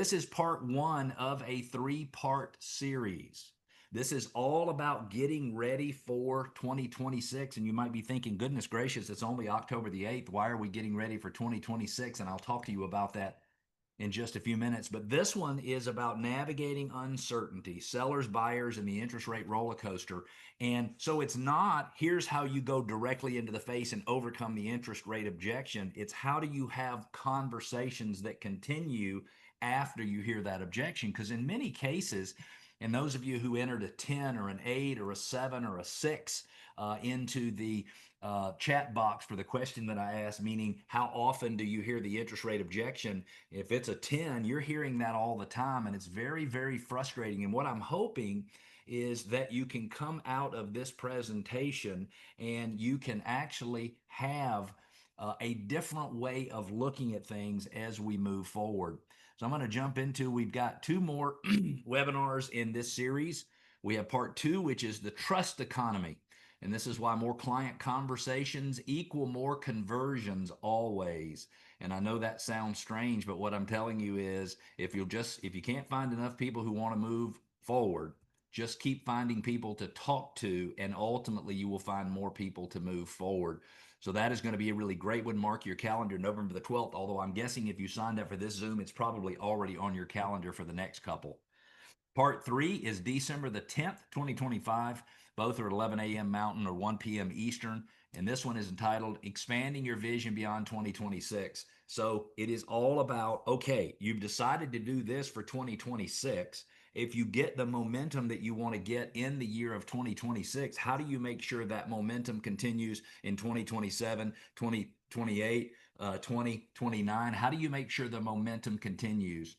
this is part one of a three-part series. This is all about getting ready for 2026. And you might be thinking, goodness gracious, it's only October the 8th. Why are we getting ready for 2026? And I'll talk to you about that in just a few minutes. But this one is about navigating uncertainty, sellers, buyers, and the interest rate roller coaster. And so it's not, here's how you go directly into the face and overcome the interest rate objection. It's how do you have conversations that continue after you hear that objection? Because in many cases, and those of you who entered a 10 or an 8 or a 7 or a 6 into the chat box for the question that I asked, meaning how often do you hear the interest rate objection? If it's a 10, you're hearing that all the time, and it's very, very frustrating. And what I'm hoping is that you can come out of this presentation and you can actually have a different way of looking at things as we move forward. So I'm going to jump into, we've got two more webinars in this series. We have part two, which is the trust economy. And this is why more client conversations equal more conversions always. And I know that sounds strange, but what I'm telling you is if you can't find enough people who want to move forward, just keep finding people to talk to, and ultimately you will find more people to move forward. So that is going to be a really great one. Mark your calendar, November the 12th, although I'm guessing if you signed up for this Zoom, it's probably already on your calendar for the next couple. Part three is December the 10th, 2025. Both are at 11 a.m. Mountain or 1 p.m. Eastern. And this one is entitled Expanding Your Vision Beyond 2026. So it is all about, okay, you've decided to do this for 2026. If you get the momentum that you want to get in the year of 2026, how do you make sure that momentum continues in 2027, 2028, 2029? How do you make sure the momentum continues?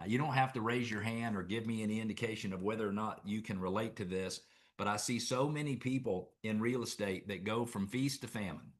You don't have to raise your hand or give me any indication of whether or not you can relate to this, but I see so many people in real estate that go from feast to famine.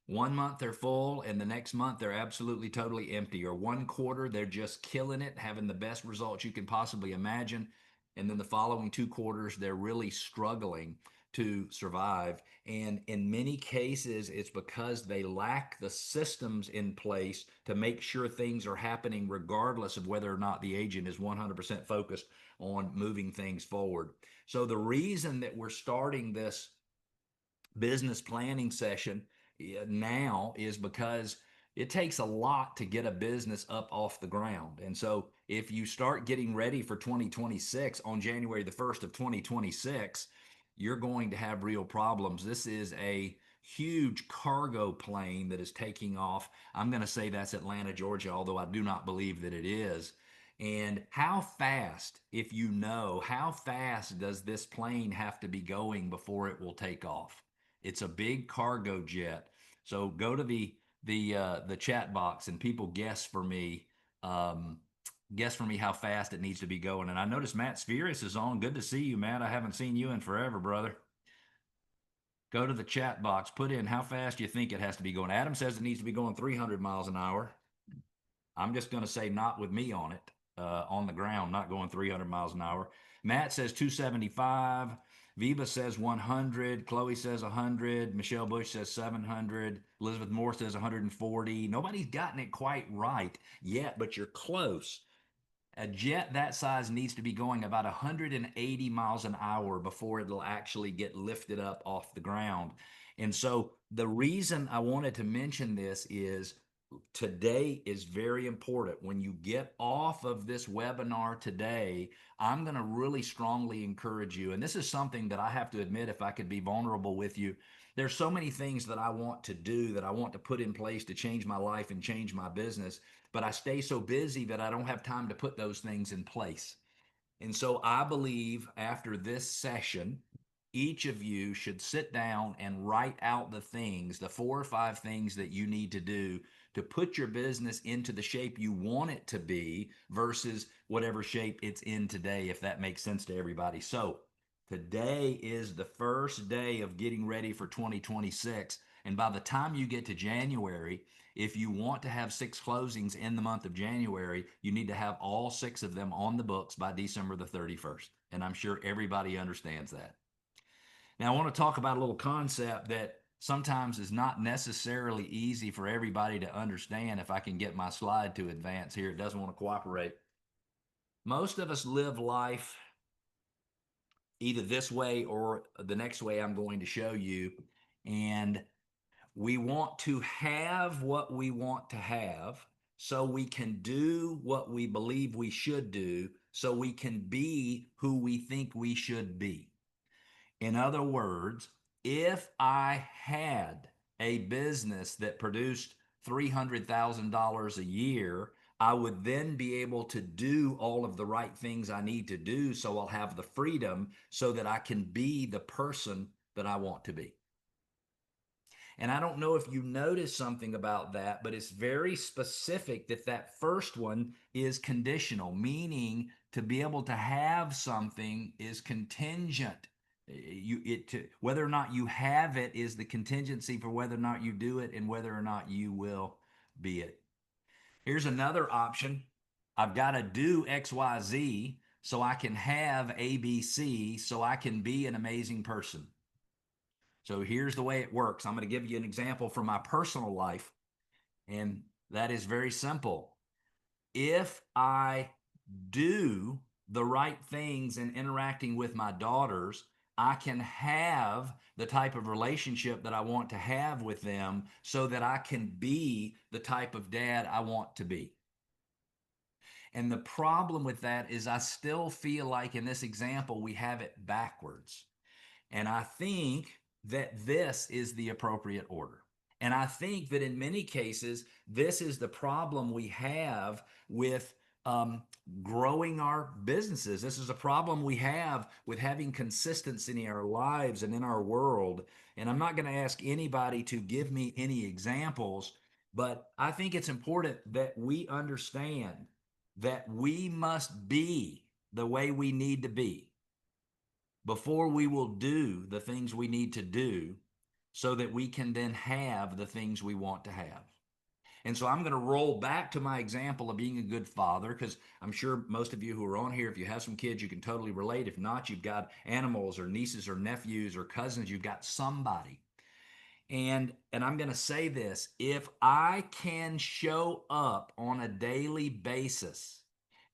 1 month they're full, and the next month they're absolutely totally empty. Or 1 quarter they're just killing it, having the best results you can possibly imagine. And then the following 2 quarters they're really struggling to survive. And in many cases, it's because they lack the systems in place to make sure things are happening regardless of whether or not the agent is 100% focused on moving things forward. So the reason that we're starting this business planning session now is because it takes a lot to get a business up off the ground. And so if you start getting ready for 2026 on January the 1st of 2026, you're going to have real problems. This is a huge cargo plane that is taking off. I'm going to say that's Atlanta, Georgia, although I do not believe that it is. And how fast, if you know, how fast does this plane have to be going before it will take off? It's a big cargo jet. So go to the chat box and people guess for me how fast it needs to be going. And I noticed Matt Spheris is on. Good to see you, Matt. I haven't seen you in forever, brother. Go to the chat box, put in how fast you think it has to be going. Adam says it needs to be going 300 miles an hour. I'm just going to say not with me on it, on the ground, not going 300 miles an hour. Matt says 275. Viva says 100. Chloe says 100. Michelle Bush says 700. Elizabeth Moore says 140. Nobody's gotten it quite right yet, but you're close. A jet that size needs to be going about 180 miles an hour before it'll actually get lifted up off the ground. And so the reason I wanted to mention this is today is very important. When you get off of this webinar today, I'm going to really strongly encourage you. And this is something that I have to admit, if I could be vulnerable with you, there's so many things that I want to do, that I want to put in place to change my life and change my business, but I stay so busy that I don't have time to put those things in place. And so I believe after this session, each of you should sit down and write out the things, the 4 or 5 things that you need to do to put your business into the shape you want it to be versus whatever shape it's in today, if that makes sense to everybody. So today is the first day of getting ready for 2026. And by the time you get to January, if you want to have 6 closings in the month of January, you need to have all 6 of them on the books by December the 31st. And I'm sure everybody understands that. Now, I want to talk about a little concept that sometimes is not necessarily easy for everybody to understand. If I can get my slide to advance here, it doesn't want to cooperate. Most of us live life either this way or the next way I'm going to show you. And we want to have what we want to have so we can do what we believe we should do, so we can be who we think we should be. In other words, if I had a business that produced $300,000 a year, I would then be able to do all of the right things I need to do so I'll have the freedom so that I can be the person that I want to be. And I don't know if you noticed something about that, but it's very specific that that first one is conditional, meaning to be able to have something is contingent. Whether or not you have it is the contingency for whether or not you do it and whether or not you will be it. Here's another option. I've got to do XYZ so I can have ABC so I can be an amazing person. So here's the way it works. I'm going to give you an example from my personal life, and that is very simple. If I do the right things in interacting with my daughters, I can have the type of relationship that I want to have with them so that I can be the type of dad I want to be. And the problem with that is I still feel like in this example, we have it backwards. And I think that this is the appropriate order. And I think that in many cases, this is the problem we have with growing our businesses. This is a problem we have with having consistency in our lives and in our world. And I'm not going to ask anybody to give me any examples, but I think it's important that we understand that we must be the way we need to be before we will do the things we need to do so that we can then have the things we want to have. And so I'm going to roll back to my example of being a good father, because I'm sure most of you who are on here, if you have some kids, you can totally relate. If not, you've got animals or nieces or nephews or cousins, you've got somebody. And I'm going to say this, if I can show up on a daily basis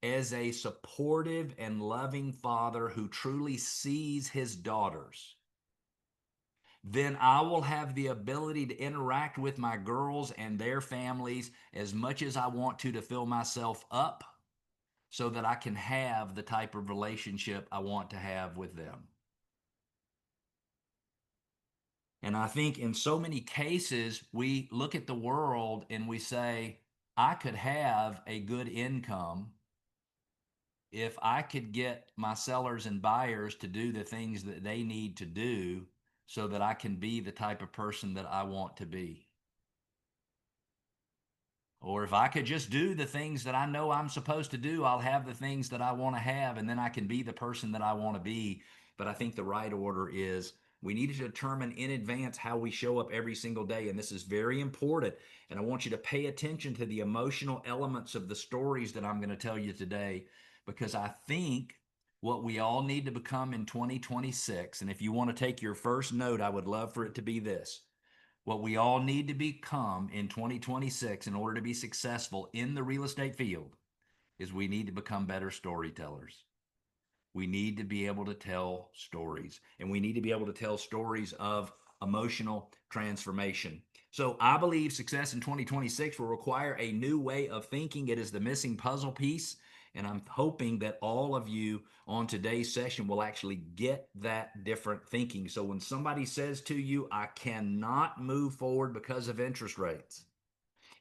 as a supportive and loving father who truly sees his daughters, then I will have the ability to interact with my girls and their families as much as I want to fill myself up so that I can have the type of relationship I want to have with them. And I think in so many cases, we look at the world and we say, I could have a good income if I could get my sellers and buyers to do the things that they need to do so that I can be the type of person that I want to be. Or if I could just do the things that I know I'm supposed to do, I'll have the things that I want to have, and then I can be the person that I want to be. But I think the right order is we need to determine in advance how we show up every single day. And this is very important. And I want you to pay attention to the emotional elements of the stories that I'm going to tell you today, because I think what we all need to become in 2026, and if you want to take your first note, I would love for it to be this. What we all need to become in 2026 in order to be successful in the real estate field is we need to become better storytellers. We need to be able to tell stories, and we need to be able to tell stories of emotional transformation. So I believe success in 2026 will require a new way of thinking. It is the missing puzzle piece. And I'm hoping that all of you on today's session will actually get that different thinking. So when somebody says to you, I cannot move forward because of interest rates,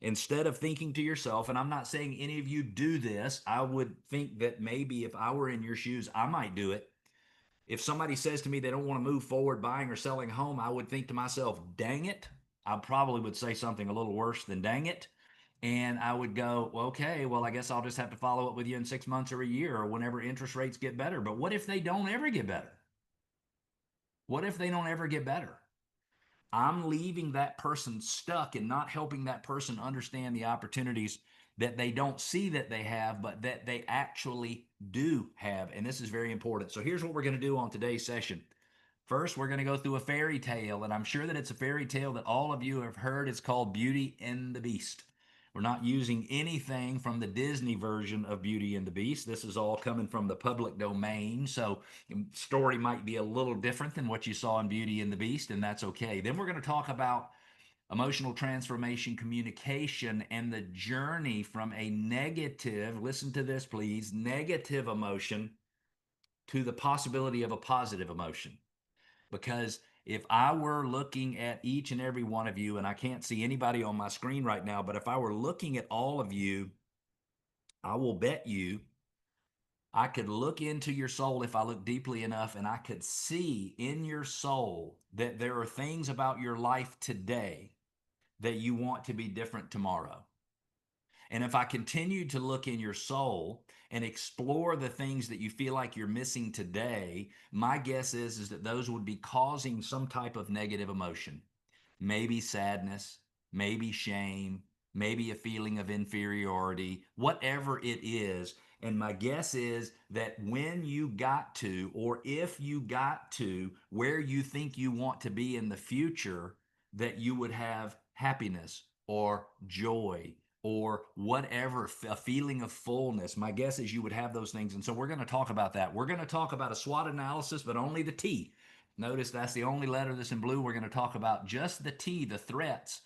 instead of thinking to yourself, and I'm not saying any of you do this, I would think that maybe if I were in your shoes, I might do it. If somebody says to me they don't want to move forward buying or selling a home, I would think to myself, dang it. I probably would say something a little worse than dang it. And I would go, well, okay, well, I guess I'll just have to follow up with you in 6 months or a year or whenever interest rates get better. But what if they don't ever get better? What if they don't ever get better? I'm leaving that person stuck and not helping that person understand the opportunities that they don't see that they have, but that they actually do have. And this is very important. So here's what we're going to do on today's session. First, we're going to go through a fairy tale, and I'm sure that it's a fairy tale that all of you have heard. It's called Beauty and the Beast. We're not using anything from the Disney version of Beauty and the Beast. This is all coming from the public domain. So, story might be a little different than what you saw in Beauty and the Beast, and that's okay. Then we're going to talk about emotional transformation communication and the journey from a negative, listen to this please, negative emotion to the possibility of a positive emotion. Because if I were looking at each and every one of you, and I can't see anybody on my screen right now, but if I were looking at all of you, I will bet you I could look into your soul if I look deeply enough, and I could see in your soul that there are things about your life today that you want to be different tomorrow. And if I continue to look in your soul and explore the things that you feel like you're missing today, my guess is that those would be causing some type of negative emotion. Maybe sadness, maybe shame, maybe a feeling of inferiority, whatever it is. And my guess is that when you got to, or if you got to where you think you want to be in the future, that you would have happiness or joy or whatever, a feeling of fullness. My guess is you would have those things. And so we're going to talk about that. We're going to talk about a SWOT analysis, but only the T. Notice that's the only letter that's in blue. We're going to talk about just the T, the threats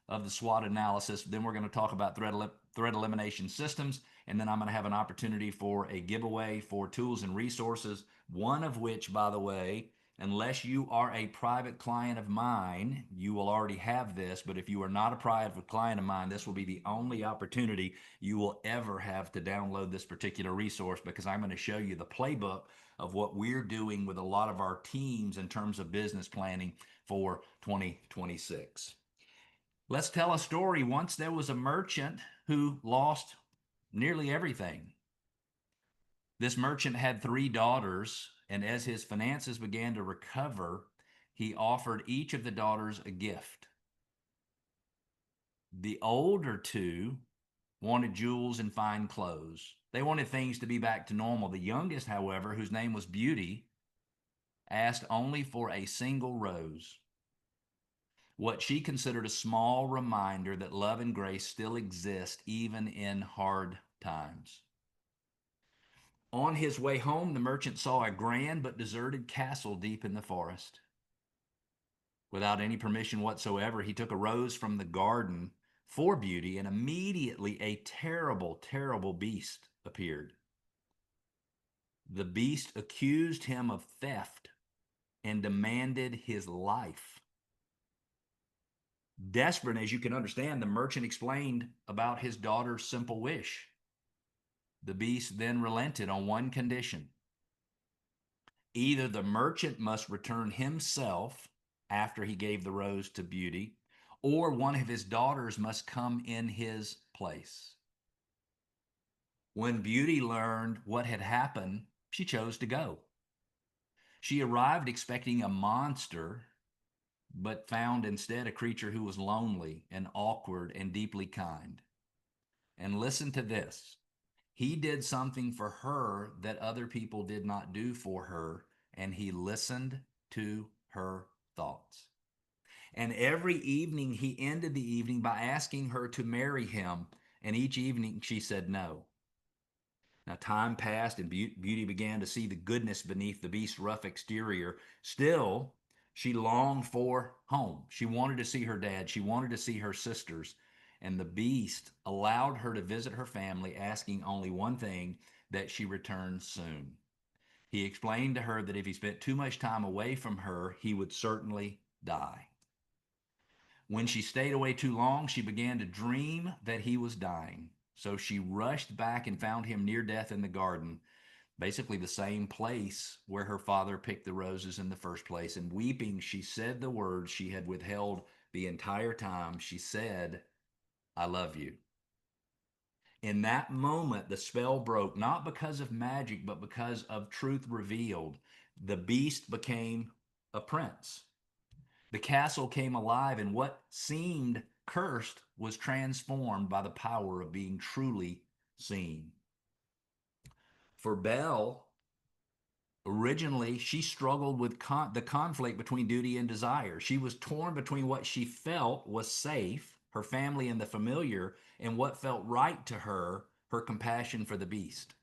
of the SWOT analysis. Then we're going to talk about threat elimination systems. And then I'm going to have an opportunity for a giveaway for tools and resources, one of which, by the way, unless you are a private client of mine, you will already have this. But if you are not a private client of mine, this will be the only opportunity you will ever have to download this particular resource, because I'm going to show you the playbook of what we're doing with a lot of our teams in terms of business planning for 2026. Let's tell a story. Once there was a merchant who lost nearly everything. This merchant had 3 daughters, and as his finances began to recover, he offered each of the daughters a gift. The older 2 wanted jewels and fine clothes. They wanted things to be back to normal. The youngest, however, whose name was Beauty, asked only for a single rose, what she considered a small reminder that love and grace still exist even in hard times. On his way home, the merchant saw a grand but deserted castle deep in the forest. Without any permission whatsoever, he took a rose from the garden for Beauty, and immediately a terrible, terrible beast appeared. The beast accused him of theft and demanded his life. Desperate, as you can understand, the merchant explained about his daughter's simple wish. The beast then relented on one condition. Either the merchant must return himself after he gave the rose to Beauty, or one of his daughters must come in his place. When Beauty learned what had happened, she chose to go. She arrived expecting a monster, but found instead a creature who was lonely and awkward and deeply kind. And listen to this. He did something for her that other people did not do for her, and he listened to her thoughts. And every evening he ended the evening by asking her to marry him, and each evening she said no. Now, time passed, and Beauty began to see the goodness beneath the beast's rough exterior. Still, she longed for home. She wanted to see her dad. She wanted to see her sisters. And the beast allowed her to visit her family, asking only one thing, that she return soon. He explained to her that if he spent too much time away from her, he would certainly die. When she stayed away too long, she began to dream that he was dying. So she rushed back and found him near death in the garden, basically the same place where her father picked the roses in the first place. And weeping, she said the words she had withheld the entire time. She said, "I love you." In that moment, the spell broke, not because of magic, but because of truth revealed. The beast became a prince. The castle came alive, and what seemed cursed was transformed by the power of being truly seen. For Belle, originally, she struggled with the conflict between duty and desire. She was torn between what she felt was safe her family and the familiar, and what felt right to her, her compassion for the beast.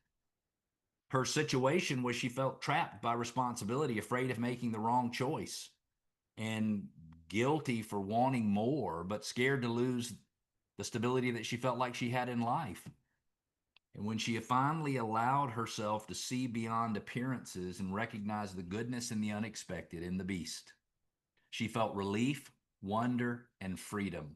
Her situation was she felt trapped by responsibility, afraid of making the wrong choice, and guilty for wanting more, but scared to lose the stability that she felt like she had in life. And when she finally allowed herself to see beyond appearances and recognize the goodness and the unexpected in the beast, she felt relief, wonder, and freedom.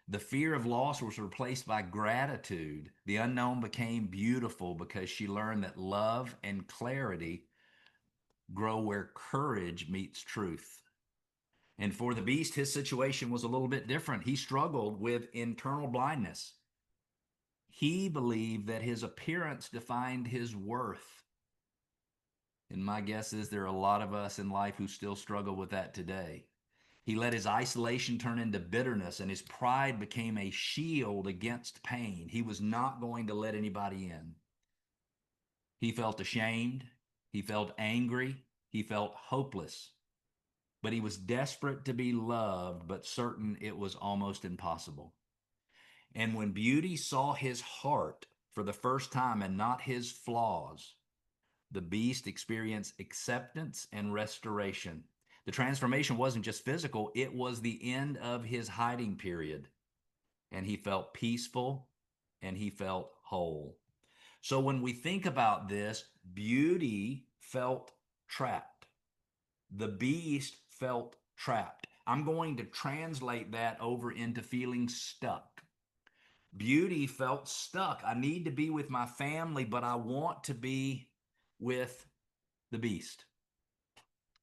The fear of loss was replaced by gratitude. The unknown became beautiful because she learned that love and clarity grow where courage meets truth. And for the beast, his situation was a little bit different. He struggled with internal blindness. He believed that his appearance defined his worth. And my guess is there are a lot of us in life who still struggle with that today. He let his isolation turn into bitterness, and his pride became a shield against pain. He was not going to let anybody in. He felt ashamed. He felt angry. He felt hopeless. But he was desperate to be loved, but certain it was almost impossible. And when beauty saw his heart for the first time and not his flaws, the beast experienced acceptance and restoration. The transformation wasn't just physical, it was the end of his hiding period. And he felt peaceful and he felt whole. So when we think about this, beauty felt trapped. The beast felt trapped. I'm going to translate that over into feeling stuck. Beauty felt stuck. I need to be with my family, but I want to be with the beast.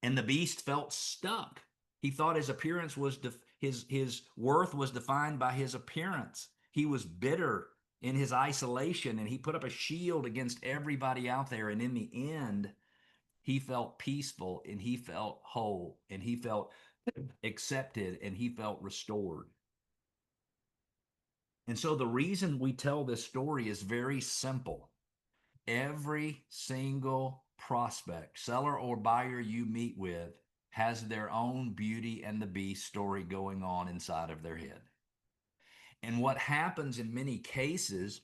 And the beast felt stuck. He thought his appearance was his worth was defined by his appearance. He was bitter in his isolation, and he put up a shield against everybody out there. And in the end, he felt peaceful, and he felt whole, and he felt accepted, and he felt restored. And so the reason we tell this story is very simple. Every single prospect, seller or buyer you meet with has their own Beauty and the Beast story going on inside of their head. And what happens in many cases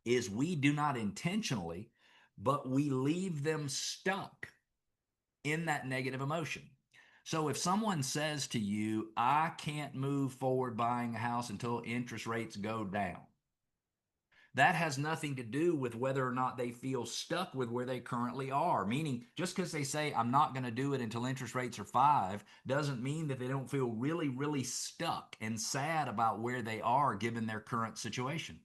is we do not intentionally, but we leave them stuck in that negative emotion. So if someone says to you, I can't move forward buying a house until interest rates go down, that has nothing to do with whether or not they feel stuck with where they currently are. Meaning, just because they say, I'm not going to do it until interest rates are 5, doesn't mean that they don't feel really, really stuck and sad about where they are given their current situation.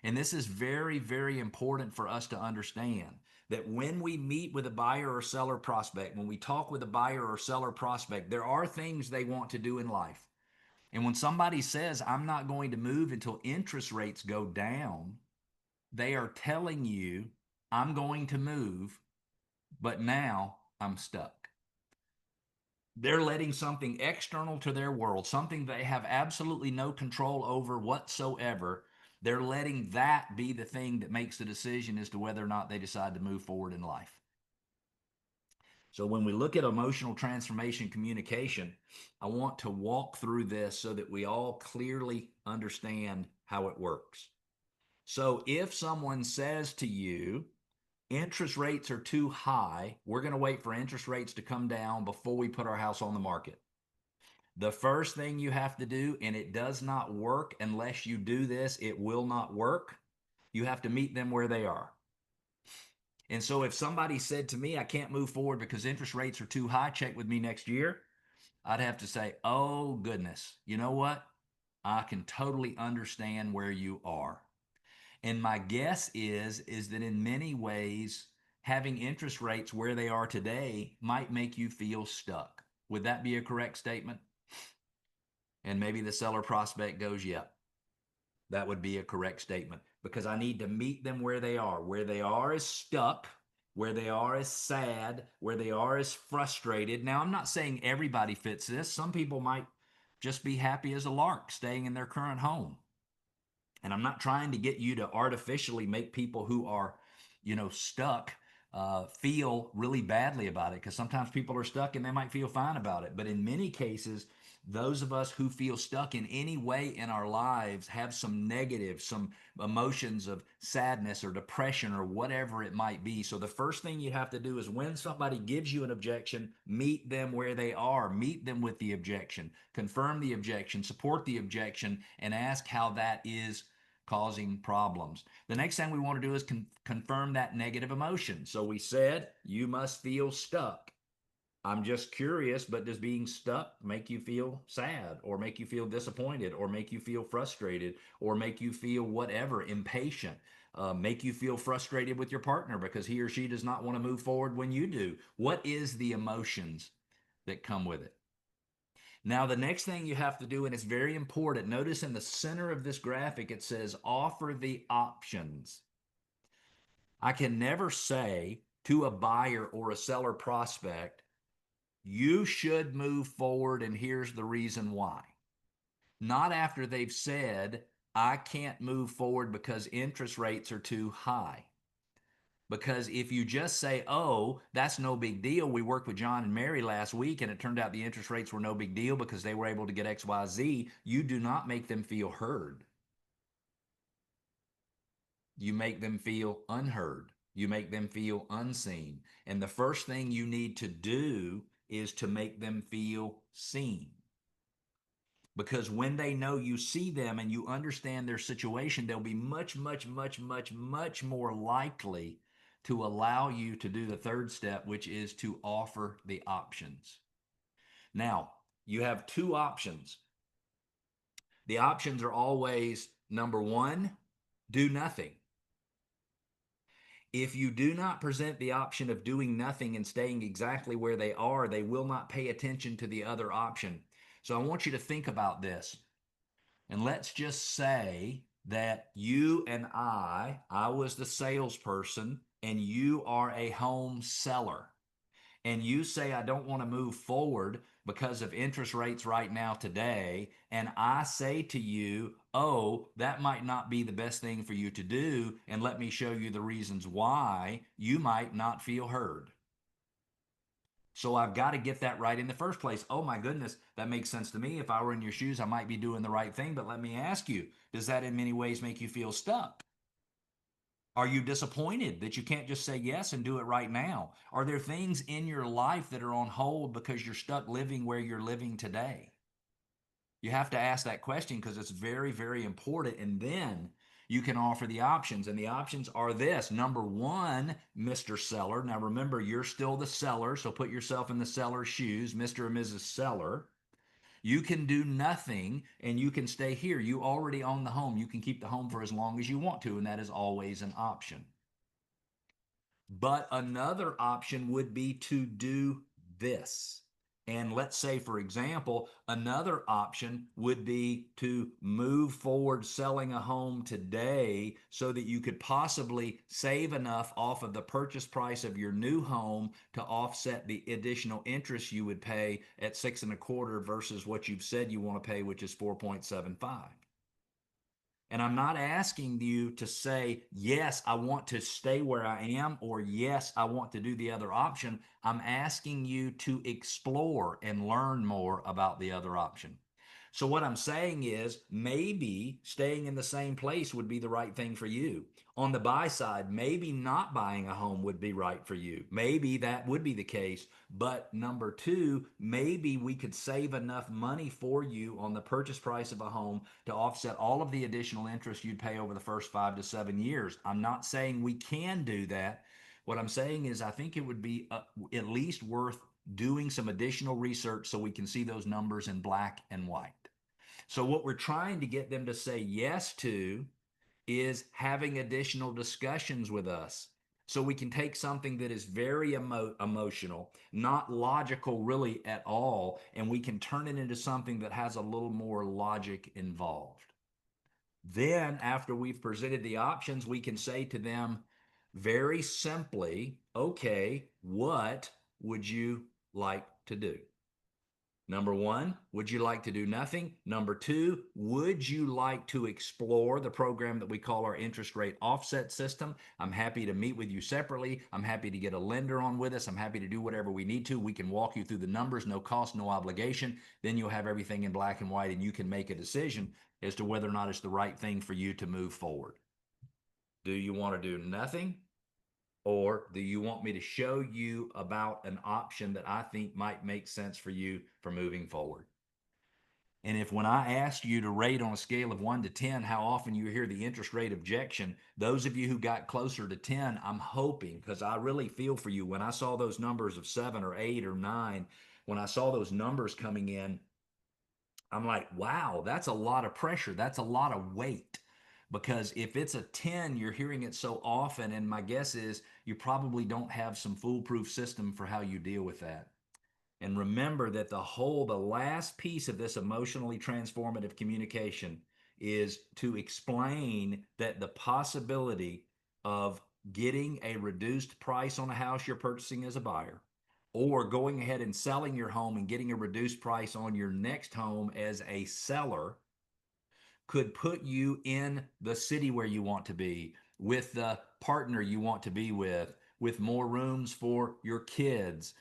And this is very, very important for us to understand that when we meet with a buyer or seller prospect, when we talk with a buyer or seller prospect, there are things they want to do in life. And when somebody says, I'm not going to move until interest rates go down, they are telling you, I'm going to move, but now I'm stuck. They're letting something external to their world, something they have absolutely no control over whatsoever, they're letting that be the thing that makes the decision as to whether or not they decide to move forward in life. So when we look at emotional transformation communication, I want to walk through this so that we all clearly understand how it works. So if someone says to you, interest rates are too high, we're going to wait for interest rates to come down before we put our house on the market. The first thing you have to do, and it does not work unless you do this, it will not work. You have to meet them where they are. And so if somebody said to me, I can't move forward because interest rates are too high, check with me next year, I'd have to say, oh goodness, you know what? I can totally understand where you are. And my guess is that in many ways, having interest rates where they are today might make you feel stuck. Would that be a correct statement? And maybe the seller prospect goes, yeah, that would be a correct statement, because I need to meet them where they are. Where they are is stuck, where they are is sad, where they are is frustrated. Now, I'm not saying everybody fits this. Some people might just be happy as a lark staying in their current home. And I'm not trying to get you to artificially make people who are, stuck feel really badly about it, because sometimes people are stuck and they might feel fine about it. But in many cases, those of us who feel stuck in any way in our lives have some negative, some emotions of sadness or depression or whatever it might be. So the first thing you have to do is, when somebody gives you an objection, meet them where they are, meet them with the objection, confirm the objection, support the objection, and ask how that is causing problems. The next thing we want to do is confirm that negative emotion. So we said, you must feel stuck. I'm just curious, but does being stuck make you feel sad, or make you feel disappointed, or make you feel frustrated, or make you feel whatever, impatient, make you feel frustrated with your partner because he or she does not want to move forward when you do? What is the emotions that come with it? Now, the next thing you have to do, and it's very important, notice in the center of this graphic, it says offer the options. I can never say to a buyer or a seller prospect, you should move forward and here's the reason why. Not after they've said, I can't move forward because interest rates are too high. Because if you just say, oh, that's no big deal. We worked with John and Mary last week and it turned out the interest rates were no big deal because they were able to get XYZ, you do not make them feel heard. You make them feel unheard. You make them feel unseen. And the first thing you need to do is to make them feel seen. Because when they know you see them and you understand their situation, they'll be much, much, much, much, much more likely to allow you to do the third step, which is to offer the options. Now, you have two options. The options are always, number one, do nothing. If you do not present the option of doing nothing and staying exactly where they are, they will not pay attention to the other option. So I want you to think about this. And let's just say that you and I was the salesperson and you are a home seller. And you say, I don't want to move forward because of interest rates right now today. And I say to you, oh, that might not be the best thing for you to do. And let me show you the reasons why. You might not feel heard. So I've got to get that right in the first place. Oh my goodness, that makes sense to me. If I were in your shoes, I might be doing the right thing. But let me ask you, does that in many ways make you feel stuck? Are you disappointed that you can't just say yes and do it right now? Are there things in your life that are on hold because you're stuck living where you're living today? You have to ask that question because it's very, very important. And then you can offer the options. And the options are this. Number one, Mr. Seller. Now remember, you're still the seller, so put yourself in the seller's shoes, Mr. and Mrs. Seller. You can do nothing and you can stay here. You already own the home. You can keep the home for as long as you want to, and that is always an option. But another option would be to do this. And let's say, for example, another option would be to move forward selling a home today so that you could possibly save enough off of the purchase price of your new home to offset the additional interest you would pay at 6.25 versus what you've said you want to pay, which is 4.75. And I'm not asking you to say, yes, I want to stay where I am, or yes, I want to do the other option. I'm asking you to explore and learn more about the other option. So, what I'm saying is maybe staying in the same place would be the right thing for you. On the buy side, maybe not buying a home would be right for you. Maybe that would be the case. But number two, maybe we could save enough money for you on the purchase price of a home to offset all of the additional interest you'd pay over the first 5 to 7 years. I'm not saying we can do that. What I'm saying is, I think it would be at least worth doing some additional research so we can see those numbers in black and white. So, what we're trying to get them to say yes to is having additional discussions with us. So, we can take something that is very emotional, not logical really at all, and we can turn it into something that has a little more logic involved. Then, after we've presented the options, we can say to them very simply, okay, what would you like to do? Number one, would you like to do nothing? Number two, would you like to explore the program that we call our interest rate offset system? I'm happy to meet with you separately. I'm happy to get a lender on with us. I'm happy to do whatever we need to. We can walk you through the numbers, no cost, no obligation. Then you'll have everything in black and white and you can make a decision as to whether or not it's the right thing for you to move forward. Do you want to do nothing? Or do you want me to show you about an option that I think might make sense for you for moving forward? And if when I asked you to rate on a scale of 1 to 10 how often you hear the interest rate objection, those of you who got closer to 10, I'm hoping, because I really feel for you, when I saw those numbers of 7 or 8 or 9, when I saw those numbers coming in, I'm like, wow, that's a lot of pressure. That's a lot of weight. Because if it's a 10, you're hearing it so often. And my guess is you probably don't have some foolproof system for how you deal with that. And remember that the last piece of this emotionally transformative communication is to explain that the possibility of getting a reduced price on a house you're purchasing as a buyer, or going ahead and selling your home and getting a reduced price on your next home as a seller, could put you in the city where you want to be, with the partner you want to be with more rooms for your kids,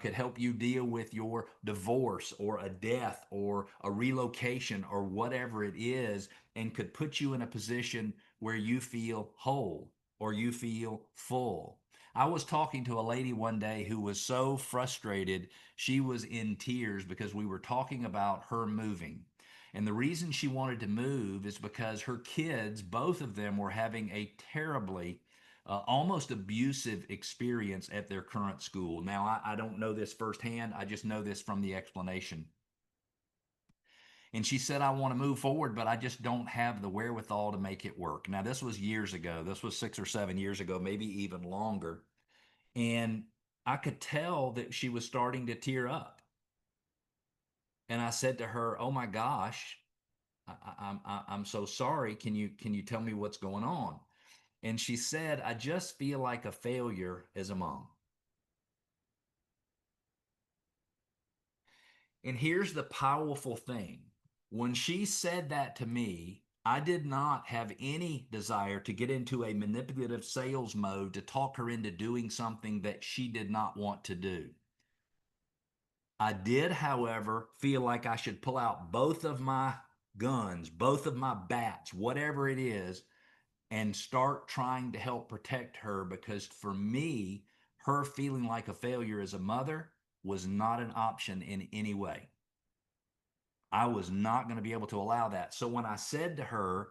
could help you deal with your divorce or a death or a relocation or whatever it is, and could put you in a position where you feel whole or you feel full. I was talking to a lady one day who was so frustrated, she was in tears because we were talking about her moving. And the reason she wanted to move is because her kids, both of them, were having a terribly, almost abusive experience at their current school. Now, I don't know this firsthand, I just know this from the explanation. And she said, I want to move forward, but I just don't have the wherewithal to make it work. Now, this was years ago. This was 6 or 7 years ago, maybe even longer. And I could tell that she was starting to tear up. And I said to her, oh my gosh, I'm so sorry. Can you tell me what's going on? And she said, I just feel like a failure as a mom. And here's the powerful thing. When she said that to me, I did not have any desire to get into a manipulative sales mode to talk her into doing something that she did not want to do. I did, however, feel like I should pull out both of my guns, both of my bats, whatever it is, and start trying to help protect her, because for me, her feeling like a failure as a mother was not an option in any way. I was not going to be able to allow that. So when I said to her,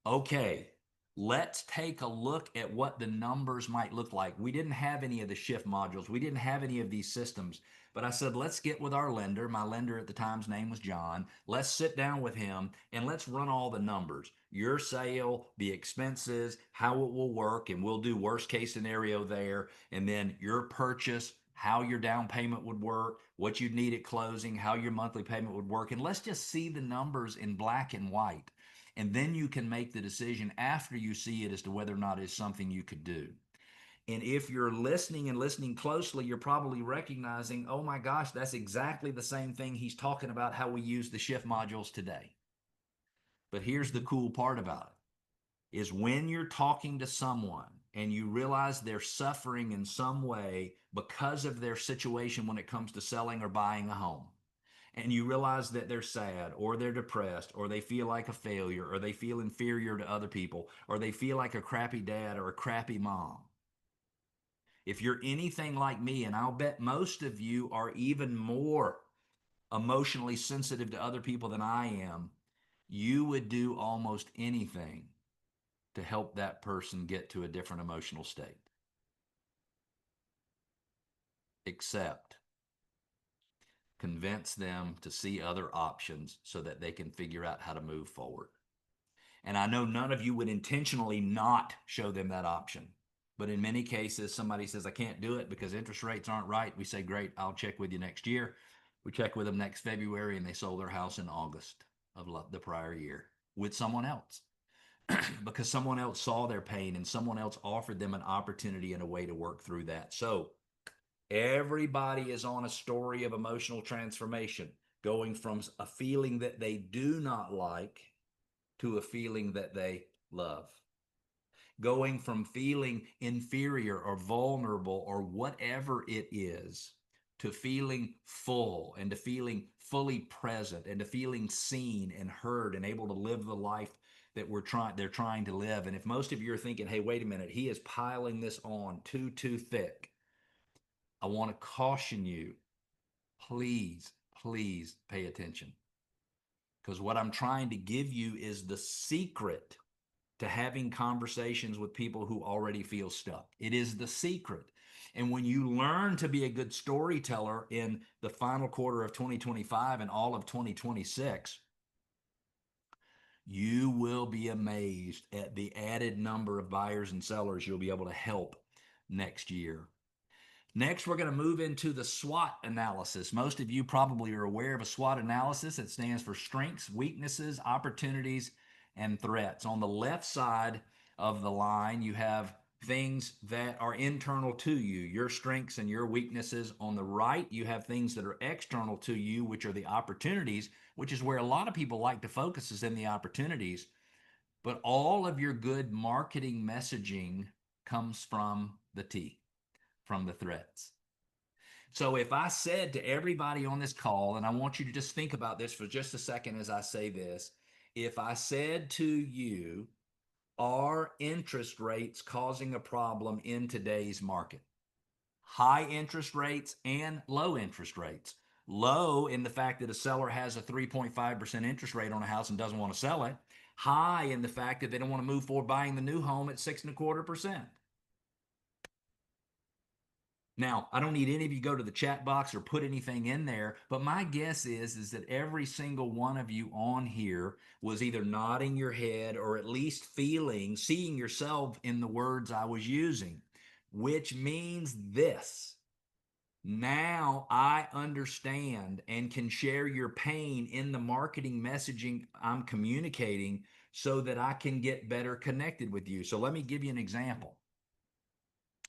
okay, let's take a look at what the numbers might look like. We didn't have any of the shift modules. We didn't have any of these systems. But I said, let's get with our lender. My lender at the time's name was John. Let's sit down with him and let's run all the numbers. Your sale, the expenses, how it will work, and we'll do worst case scenario there. And then your purchase, how your down payment would work, what you'd need at closing, how your monthly payment would work. And let's just see the numbers in black and white. And then you can make the decision after you see it as to whether or not it's something you could do. And if you're listening and listening closely, you're probably recognizing, oh my gosh, that's exactly the same thing he's talking about, how we use the shift modules today. But here's the cool part about it, is when you're talking to someone and you realize they're suffering in some way because of their situation when it comes to selling or buying a home, and you realize that they're sad or they're depressed or they feel like a failure or they feel inferior to other people or they feel like a crappy dad or a crappy mom. If you're anything like me, and I'll bet most of you are even more emotionally sensitive to other people than I am, you would do almost anything to help that person get to a different emotional state, except convince them to see other options so that they can figure out how to move forward. And I know none of you would intentionally not show them that option. But in many cases, somebody says, I can't do it because interest rates aren't right. We say, great, I'll check with you next year. We check with them next February, and they sold their house in August of the prior year with someone else because someone else saw their pain and someone else offered them an opportunity and a way to work through that. So everybody is on a story of emotional transformation. going from a feeling that they do not like to a feeling that they love, going from feeling inferior or vulnerable or whatever it is to feeling full and to feeling fully present and to feeling seen and heard and able to live the life that they're trying to live. And if most of you are thinking, hey, wait a minute, he is piling this on too thick, I want to caution you, please, please pay attention. Because what I'm trying to give you is the secret to having conversations with people who already feel stuck. It is the secret. And when you learn to be a good storyteller in the final quarter of 2025 and all of 2026, you will be amazed at the added number of buyers and sellers you'll be able to help next year. Next, we're going to move into the SWOT analysis. Most of you probably are aware of a SWOT analysis. It stands for strengths, weaknesses, opportunities, and threats. On the left side of the line, you have things that are internal to you, your strengths and your weaknesses. On the right, you have things that are external to you, which are the opportunities, which is where a lot of people like to focus, is in the opportunities. But all of your good marketing messaging comes from the T, from the threats. So if I said to everybody on this call, and I want you to just think about this for just a second as I say this, if I said to you, are interest rates causing a problem in today's market? High interest rates and low interest rates. Low in the fact that a seller has a 3.5% interest rate on a house and doesn't want to sell it. High in the fact that they don't want to move forward buying the new home at 6.25%. Now, I don't need any of you to go to the chat box or put anything in there, but my guess is that every single one of you on here was either nodding your head or at least seeing yourself in the words I was using, which means this. Now I understand and can share your pain in the marketing messaging I'm communicating so that I can get better connected with you. So let me give you an example.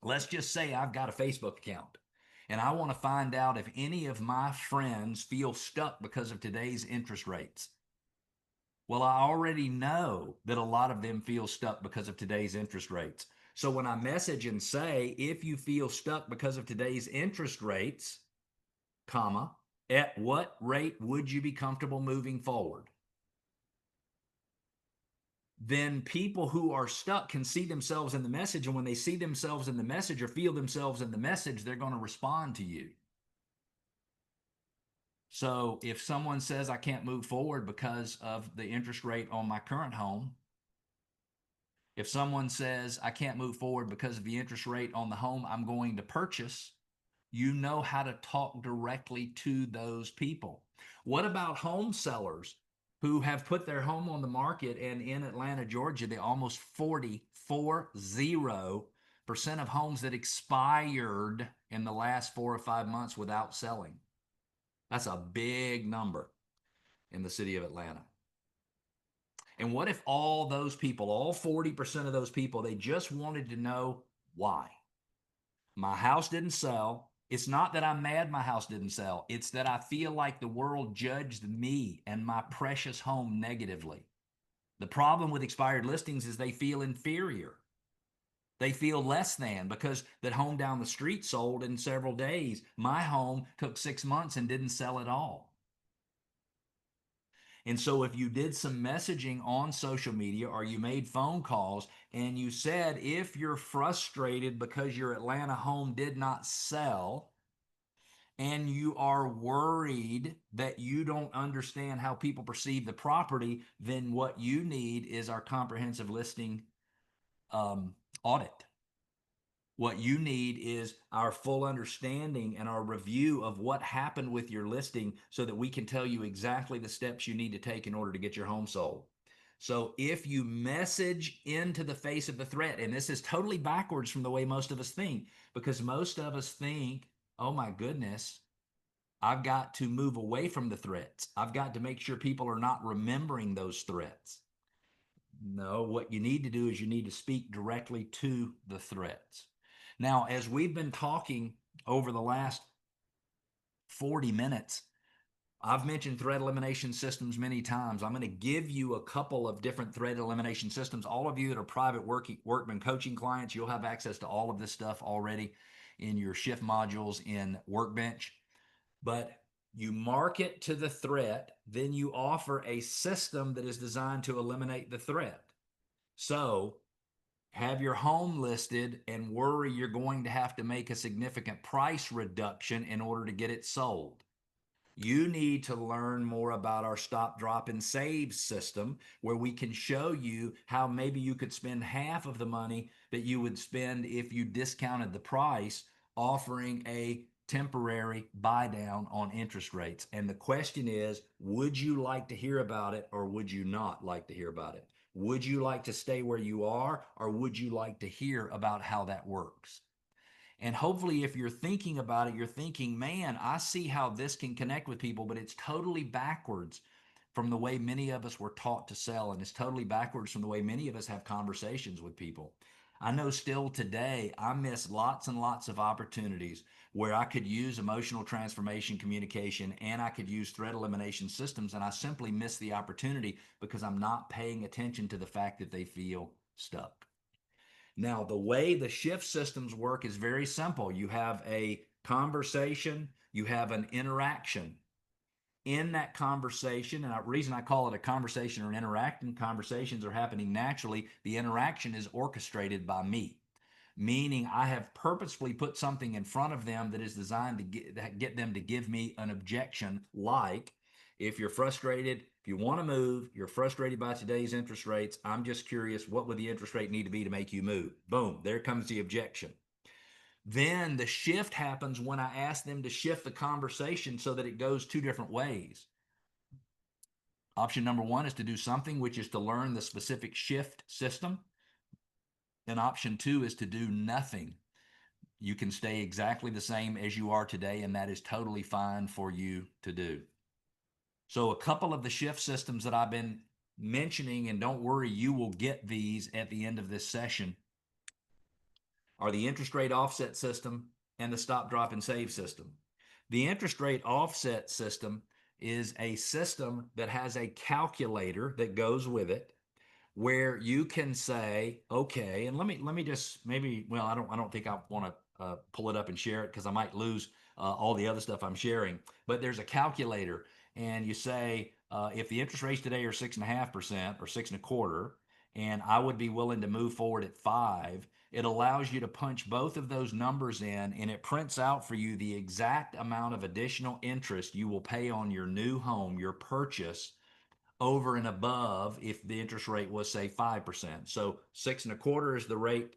Let's just say I've got a Facebook account and I want to find out if any of my friends feel stuck because of today's interest rates. Well, I already know that a lot of them feel stuck because of today's interest rates. So when I message and say, if you feel stuck because of today's interest rates, comma, at what rate would you be comfortable moving forward? Then people who are stuck can see themselves in the message. And when they see themselves in the message or feel themselves in the message, they're going to respond to you. So if someone says, I can't move forward because of the interest rate on my current home, if someone says, I can't move forward because of the interest rate on the home I'm going to purchase, you know how to talk directly to those people. What about home sellers who have put their home on the market, and in Atlanta, Georgia, the almost 40% of homes that expired in the last 4 or 5 months without selling? That's a big number in the city of Atlanta. And what if all those people, all 40% of those people, they just wanted to know why? My house didn't sell. It's not that I'm mad my house didn't sell. It's that I feel like the world judged me and my precious home negatively. The problem with expired listings is they feel inferior. They feel less than because that home down the street sold in several days. My home took 6 months and didn't sell at all. And so if you did some messaging on social media or you made phone calls and you said, if you're frustrated because your Atlanta home did not sell and you are worried that you don't understand how people perceive the property, then what you need is our comprehensive listing audit. What you need is our full understanding and our review of what happened with your listing so that we can tell you exactly the steps you need to take in order to get your home sold. So if you message into the face of the threat, and this is totally backwards from the way most of us think, because most of us think, oh my goodness, I've got to move away from the threats. I've got to make sure people are not remembering those threats. No, what you need to do is you need to speak directly to the threats. Now, as we've been talking over the last 40 minutes, I've mentioned threat elimination systems many times. I'm going to give you a couple of different threat elimination systems. All of you that are private workman coaching clients, you'll have access to all of this stuff already in your shift modules in Workbench. But you mark it to the threat, then you offer a system that is designed to eliminate the threat. So have your home listed and worry you're going to have to make a significant price reduction in order to get it sold. You need to learn more about our stop, drop, and save system, where we can show you how maybe you could spend half of the money that you would spend if you discounted the price, offering a temporary buy down on interest rates. And the question is, would you like to hear about it, or would you not like to hear about it? Would you like to stay where you are, or would you like to hear about how that works? And hopefully, if you're thinking about it, you're thinking, man, I see how this can connect with people, but it's totally backwards from the way many of us were taught to sell. And it's totally backwards from the way many of us have conversations with people. I know still today, I miss lots and lots of opportunities where I could use emotional transformation communication and I could use threat elimination systems. And I simply miss the opportunity because I'm not paying attention to the fact that they feel stuck. Now, the way the shift systems work is very simple. You have a conversation, you have an interaction. In that conversation, and the reason I call it a conversation or an interaction, conversations are happening naturally. The interaction is orchestrated by me, meaning I have purposefully put something in front of them that is designed to get them to give me an objection, like, if you're frustrated, if you want to move, you're frustrated by today's interest rates, I'm just curious, what would the interest rate need to be to make you move? Boom, there comes the objection. Then the shift happens when I ask them to shift the conversation so that it goes two different ways. Option number one is to do something, which is to learn the specific shift system. And option two is to do nothing. You can stay exactly the same as you are today, and that is totally fine for you to do. So a couple of the shift systems that I've been mentioning, and don't worry, you will get these at the end of this session, are the interest rate offset system and the stop, drop, and save system. The interest rate offset system is a system that has a calculator that goes with it, where you can say, okay, and let me just maybe, well, I don't think I want to pull it up and share it because I might lose all the other stuff I'm sharing. But there's a calculator, and you say, if the interest rates today are 6.5% or 6.25%, and I would be willing to move forward at 5, it allows you to punch both of those numbers in, and it prints out for you the exact amount of additional interest you will pay on your new home, your purchase, over and above if the interest rate was, say, 5%. So 6.25 is the rate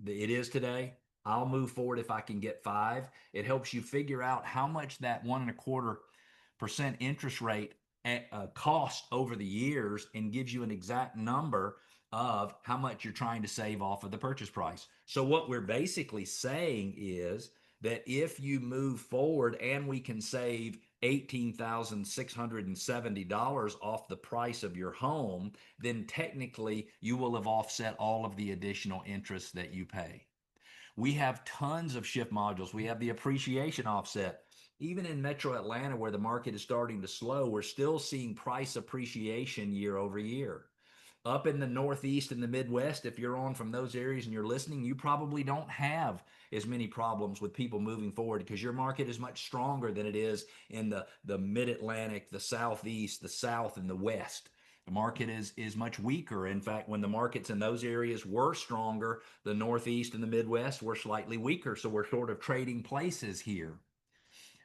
that it is today. I'll move forward if I can get 5. It helps you figure out how much that 1.25% interest rate cost over the years, and gives you an exact number of how much you're trying to save off of the purchase price. So what we're basically saying is that if you move forward and we can save $18,670 off the price of your home, then technically you will have offset all of the additional interest that you pay. We have tons of shift modules. We have the appreciation offset. Even in Metro Atlanta, where the market is starting to slow, we're still seeing price appreciation year over year. Up in the Northeast and the Midwest, if you're on from those areas and you're listening, you probably don't have as many problems with people moving forward because your market is much stronger than it is in the Mid-Atlantic, the Southeast, the South, and the West. The market is much weaker. In fact, when the markets in those areas were stronger, the Northeast and the Midwest were slightly weaker. So we're sort of trading places here.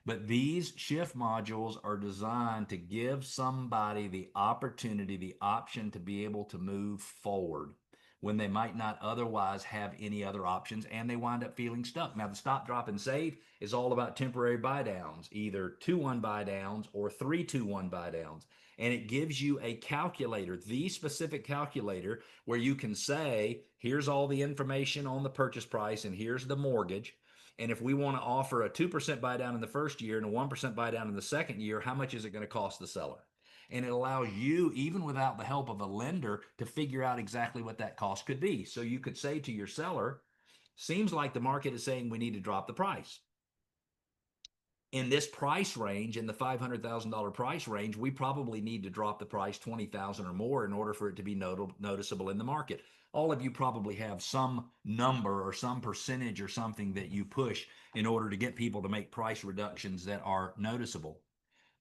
But these shift modules are designed to give somebody the opportunity, the option to be able to move forward when they might not otherwise have any other options, and they wind up feeling stuck. Now, the stop, drop, and save is all about temporary buy downs, either 2-1 buy downs or 3-2-1 buy downs. And it gives you a calculator, the specific calculator, where you can say, here's all the information on the purchase price and here's the mortgage. And if we want to offer a 2% buy down in the first year and a 1% buy down in the second year, how much is it going to cost the seller? And it allows you, even without the help of a lender, to figure out exactly what that cost could be. So you could say to your seller, seems like the market is saying we need to drop the price. In this price range, in the $500,000 price range, we probably need to drop the price 20,000 or more in order for it to be noticeable in the market. All of you probably have some number or some percentage or something that you push in order to get people to make price reductions that are noticeable.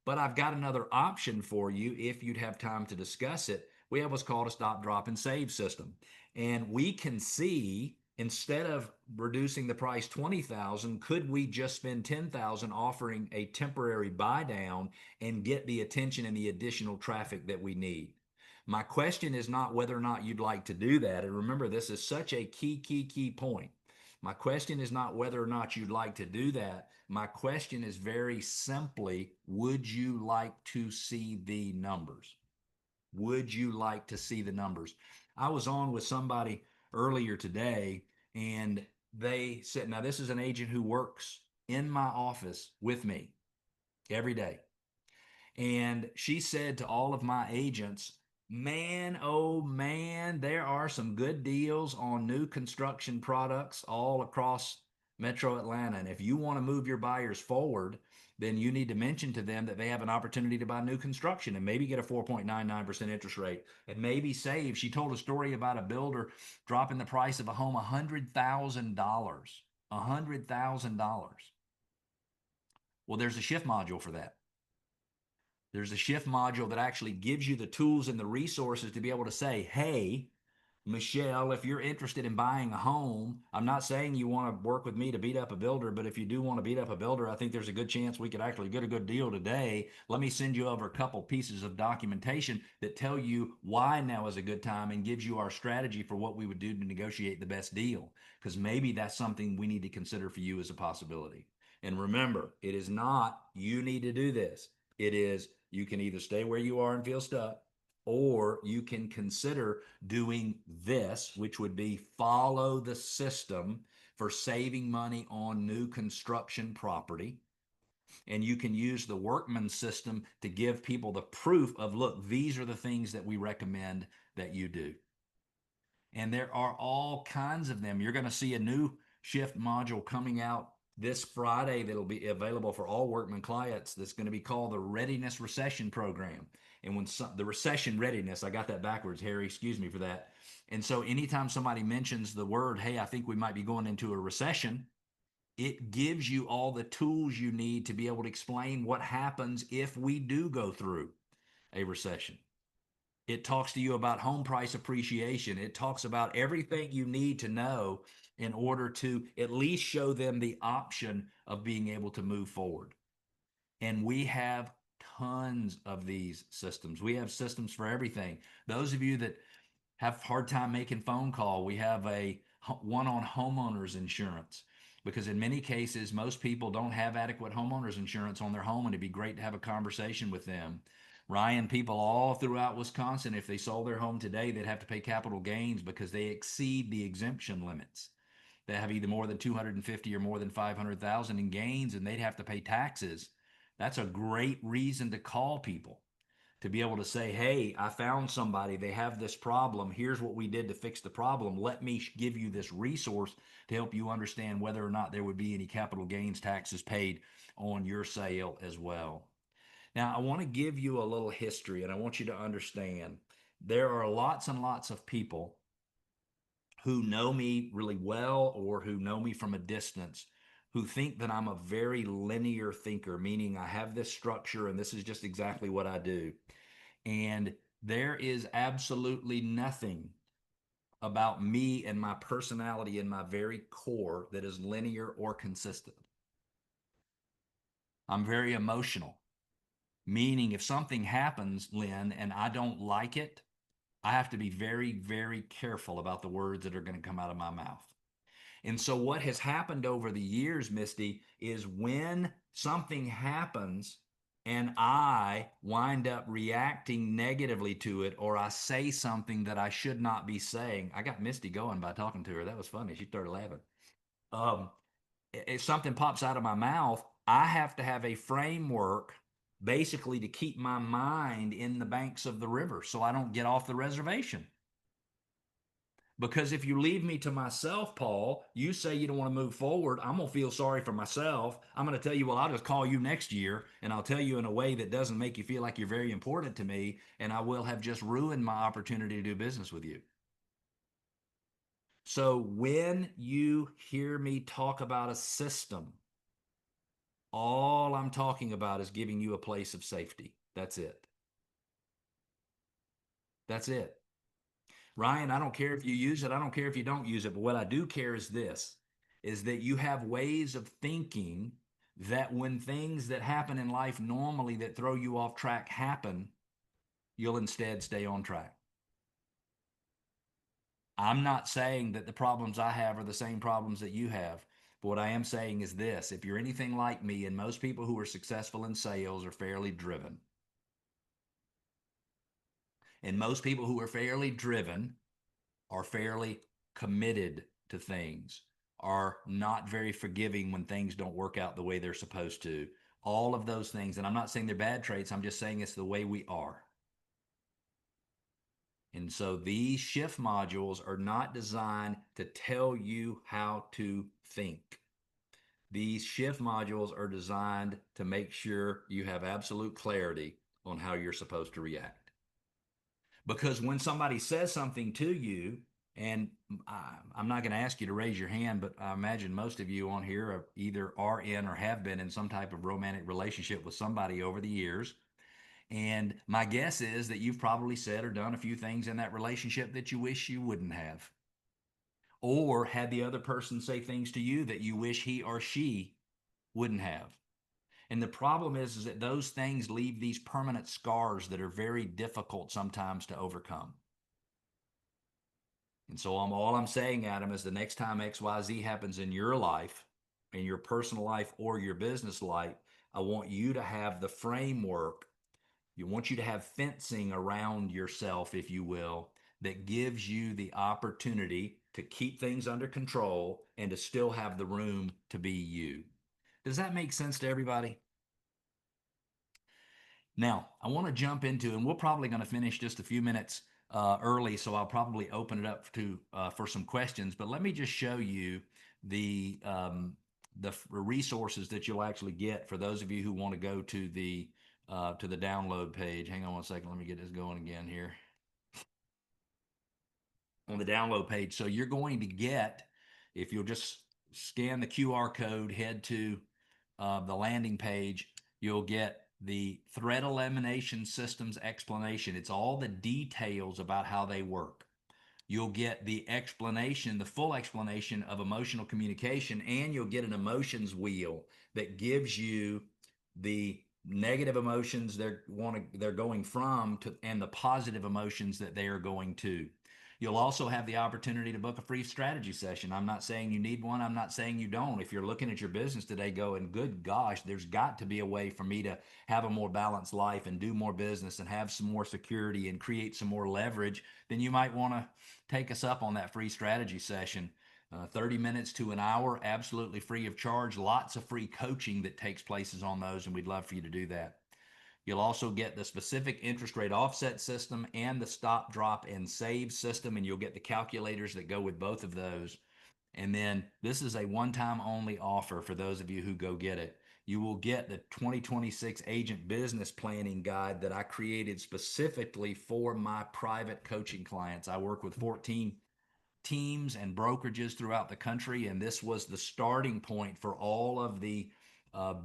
But I've got another option for you if you'd have time to discuss it. We have what's called a stop, drop, and save system. And we can see, instead of reducing the price 20,000, could we just spend 10,000 offering a temporary buy down and get the attention and the additional traffic that we need? My question is not whether or not you'd like to do that. And remember, this is such a key point. My question is not whether or not you'd like to do that. My question is very simply, would you like to see the numbers? Would you like to see the numbers? I was on with somebody earlier today, and they said, now this is an agent who works in my office with me every day. And she said to all of my agents, man, oh man, there are some good deals on new construction products all across Metro Atlanta. And if you want to move your buyers forward, then you need to mention to them that they have an opportunity to buy new construction and maybe get a 4.99% interest rate and maybe save. She told a story about a builder dropping the price of a home $100,000. $100,000. Well, there's a shift module for that. There's a shift module that actually gives you the tools and the resources to be able to say, hey, Michelle, if you're interested in buying a home, I'm not saying you want to work with me to beat up a builder, but if you do want to beat up a builder, I think there's a good chance we could actually get a good deal today. Let me send you over a couple pieces of documentation that tell you why now is a good time and gives you our strategy for what we would do to negotiate the best deal. Because maybe that's something we need to consider for you as a possibility. And remember, it is not you need to do this. It is you can either stay where you are and feel stuck, or you can consider doing this, which would be follow the system for saving money on new construction property. And you can use the workman system to give people the proof of, look, these are the things that we recommend that you do. And there are all kinds of them. You're going to see a new shift module coming out this Friday that'll be available for all workman clients. That's going to be called the Readiness Recession Program. And the recession readiness, I got that backwards, Harry, excuse me for that. And so anytime somebody mentions the word, hey, I think we might be going into a recession, it gives you all the tools you need to be able to explain what happens if we do go through a recession. It talks to you about home price appreciation. It talks about everything you need to know in order to at least show them the option of being able to move forward. And we have tons of these systems. We have systems for everything. Those of you that have a hard time making phone call, we have a one on homeowners insurance, because in many cases, most people don't have adequate homeowners insurance on their home, and it'd be great to have a conversation with them. Ryan, people all throughout Wisconsin, if they sold their home today, they'd have to pay capital gains because they exceed the exemption limits. They have either more than 250 or more than 500,000 in gains, and they'd have to pay taxes. That's a great reason to call people, to be able to say, hey, I found somebody, they have this problem, here's what we did to fix the problem, let me give you this resource to help you understand whether or not there would be any capital gains taxes paid on your sale as well. Now, I want to give you a little history, and I want you to understand there are lots and lots of people who know me really well or who know me from a distance who think that I'm a very linear thinker, meaning I have this structure and this is just exactly what I do. And there is absolutely nothing about me and my personality and my very core that is linear or consistent. I'm very emotional, meaning if something happens, Lynn, and I don't like it, I have to be very, very careful about the words that are going to come out of my mouth. And so what has happened over the years, Misty, is when something happens and I wind up reacting negatively to it, or I say something that I should not be saying. I got Misty going by talking to her. That was funny. She started laughing. Um, if something pops out of my mouth, I have to have a framework basically to keep my mind in the banks of the river so I don't get off the reservation. Because if you leave me to myself, Paul, you say you don't want to move forward, I'm going to feel sorry for myself. I'm going to tell you, well, I'll just call you next year and I'll tell you in a way that doesn't make you feel like you're very important to me. And I will have just ruined my opportunity to do business with you. So when you hear me talk about a system, all I'm talking about is giving you a place of safety. That's it. That's it. Ryan, I don't care if you use it. I don't care if you don't use it. But what I do care is this, is that you have ways of thinking that when things that happen in life normally that throw you off track happen, you'll instead stay on track. I'm not saying that the problems I have are the same problems that you have. But what I am saying is this, if you're anything like me, and most people who are successful in sales are fairly driven, and most people who are fairly driven are fairly committed to things, are not very forgiving when things don't work out the way they're supposed to. All of those things. And I'm not saying they're bad traits, I'm just saying it's the way we are. And so these shift modules are not designed to tell you how to think. These shift modules are designed to make sure you have absolute clarity on how you're supposed to react. Because when somebody says something to you, and I'm not going to ask you to raise your hand, but I imagine most of you on here either are in or have been in some type of romantic relationship with somebody over the years. And my guess is that you've probably said or done a few things in that relationship that you wish you wouldn't have. Or had the other person say things to you that you wish he or she wouldn't have. And the problem is that those things leave these permanent scars that are very difficult sometimes to overcome. And so all I'm saying, Adam, is the next time XYZ happens in your life, in your personal life or your business life, I want you to have the framework. You want you to have fencing around yourself, if you will, that gives you the opportunity to keep things under control and to still have the room to be you. Does that make sense to everybody? Now, I want to jump into, and we're probably going to finish just a few minutes early, so I'll probably open it up to for some questions. But let me just show you the the resources that you'll actually get for those of you who want to go to the download page. Hang on one second. Let me get this going again here on the download page. So you're going to get, if you'll just scan the QR code, head to the landing page, you'll get the threat elimination systems explanation. It's all the details about how they work. You'll get the explanation, the full explanation of emotional communication, and you'll get an emotions wheel that gives you the negative emotions they're going from to, and the positive emotions that they are going to. You'll also have the opportunity to book a free strategy session. I'm not saying you need one. I'm not saying you don't. If you're looking at your business today going, good gosh, there's got to be a way for me to have a more balanced life and do more business and have some more security and create some more leverage, then you might want to take us up on that free strategy session. 30 minutes to an hour, absolutely free of charge. Lots of free coaching that takes places on those, and we'd love for you to do that. You'll also get the specific interest rate offset system and the stop, drop, and save system, and you'll get the calculators that go with both of those. And then this is a one-time only offer for those of you who go get it. You will get the 2026 Agent Business Planning Guide that I created specifically for my private coaching clients. I work with 14 teams and brokerages throughout the country, and this was the starting point for all of the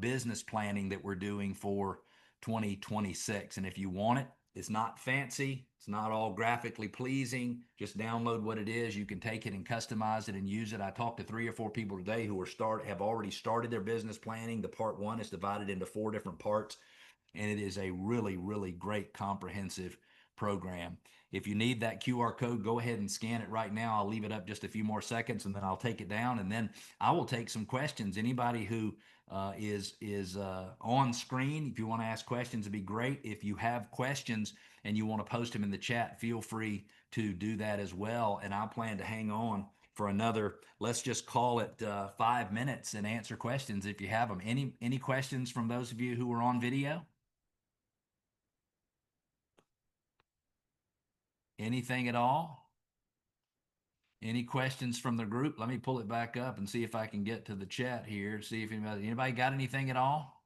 business planning that we're doing for 2026. And if you want it, it's not fancy, it's not all graphically pleasing. Just download what it is. You can take it and customize it and use it. I talked to 3 or 4 people today who have already started their business planning. The part 1 is divided into 4 different parts, and it is a really, really great comprehensive program. If you need that QR code, go ahead and scan it right now. I'll leave it up just a few more seconds, and then I'll take it down, and then I will take some questions. Anybody who is on screen, if you want to ask questions, it'd be great. If you have questions and you want to post them in the chat, feel free to do that as well. And I plan to hang on for another, let's just call it 5 minutes, and answer questions if you have them. Any questions from those of you who are on video? Anything at all? Any questions from the group? Let me pull it back up and see if I can get to the chat here. See if anybody got anything at all.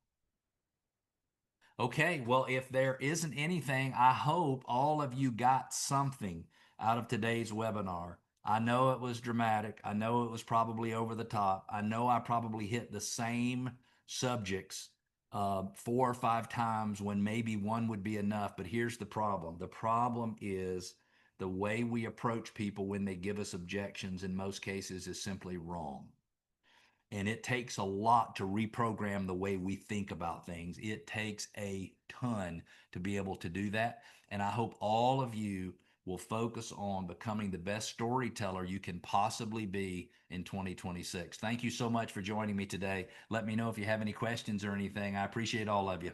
Okay, well, if there isn't anything, I hope all of you got something out of today's webinar. I know it was dramatic. I know it was probably over the top. I know I probably hit the same subjects 4 or 5 times when maybe one would be enough. But here's the problem. The problem is the way we approach people when they give us objections in most cases is simply wrong. And it takes a lot to reprogram the way we think about things. It takes a ton to be able to do that. And I hope all of you will focus on becoming the best storyteller you can possibly be in 2026. Thank you so much for joining me today. Let me know if you have any questions or anything. I appreciate all of you.